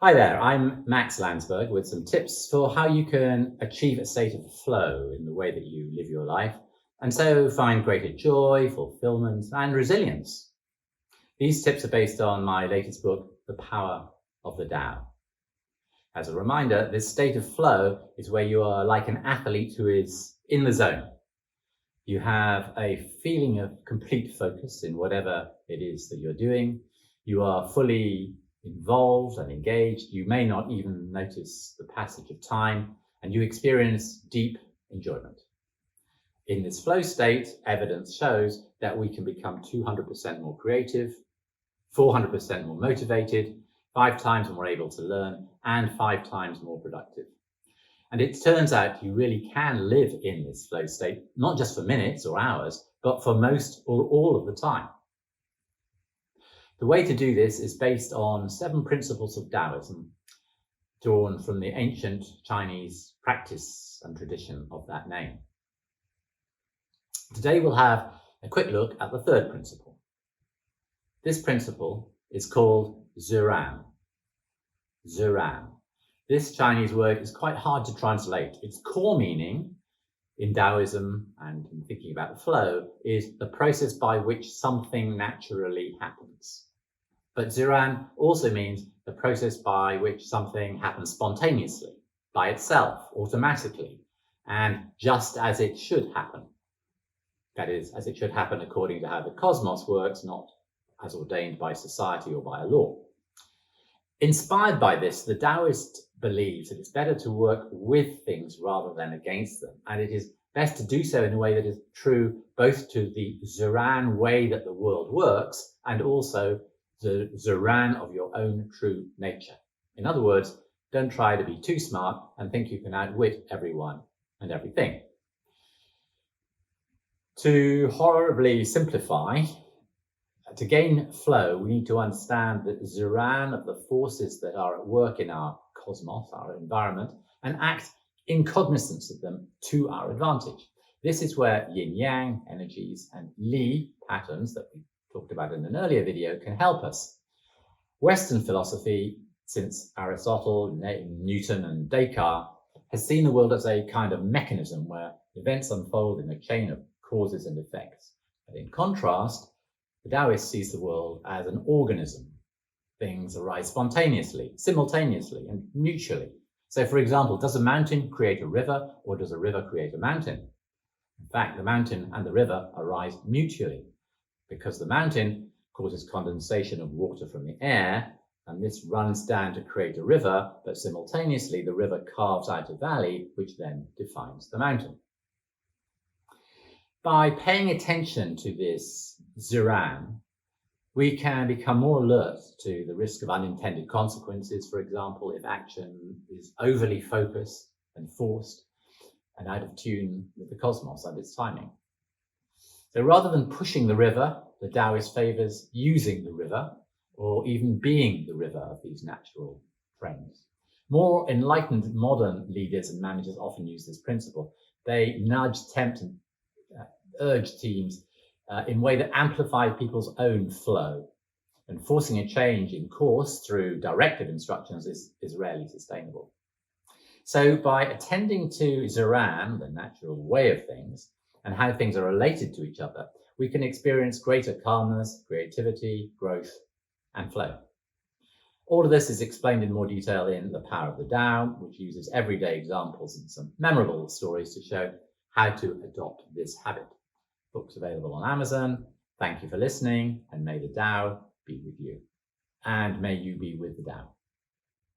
Hi there, I'm Max Landsberg with some tips for how you can achieve a state of flow in the way that you live your life and so find greater joy, fulfillment, and resilience. These tips are based on my latest book, The Power of the Tao. As a reminder, this state of flow is where you are like an athlete who is in the zone. You have a feeling of complete focus in whatever it is that you're doing. You are fully involved and engaged. You may not even notice the passage of time, and you experience deep enjoyment. In this flow state, evidence shows that we can become 200% more creative, 400% more motivated, 5 times more able to learn, and 5 times more productive. And it turns out you really can live in this flow state, not just for minutes or hours, but for most or all of the time. The way to do this is based on 7 principles of Taoism, drawn from the ancient Chinese practice and tradition of that name. Today we'll have a quick look at the 3rd principle. This principle is called Ziran. Ziran. This Chinese word is quite hard to translate. Its core meaning in Taoism and in thinking about the flow is the process by which something naturally happens. But Ziran also means the process by which something happens spontaneously, by itself, automatically, and just as it should happen. That is, as it should happen according to how the cosmos works, not as ordained by society or by a law. Inspired by this, the Taoist believes that it's better to work with things rather than against them, and it is best to do so in a way that is true both to the Ziran way that the world works and also the Ziran of your own true nature. In other words, don't try to be too smart and think you can outwit everyone and everything. To horribly simplify, to gain flow, we need to understand the Ziran of the forces that are at work in our cosmos, our environment, and act in cognizance of them to our advantage. This is where yin-yang energies and Li patterns that we talked about in an earlier video can help us. Western philosophy, since Aristotle, Newton, and Descartes, has seen the world as a kind of mechanism where events unfold in a chain of causes and effects. But in contrast, the Taoist sees the world as an organism. Things arise spontaneously, simultaneously, and mutually. So, for example, does a mountain create a river, or does a river create a mountain? In fact, the mountain and the river arise mutually, because the mountain causes condensation of water from the air, and this runs down to create a river, but simultaneously the river carves out a valley, which then defines the mountain. By paying attention to this Ziran, we can become more alert to the risk of unintended consequences, for example, if action is overly focused and forced and out of tune with the cosmos and its timing. So rather than pushing the river, the Taoist favors using the river, or even being the river of these natural trends. More enlightened modern leaders and managers often use this principle. They nudge, tempt, and urge teams in a way that amplify people's own flow. And forcing a change in course through directive instructions is rarely sustainable. So by attending to Ziran, the natural way of things, and how things are related to each other, we can experience greater calmness, creativity, growth, and flow. All of this is explained in more detail in The Power of the Tao, which uses everyday examples and some memorable stories to show how to adopt this habit. Books available on Amazon. Thank you for listening, and may the Tao be with you. And may you be with the Tao.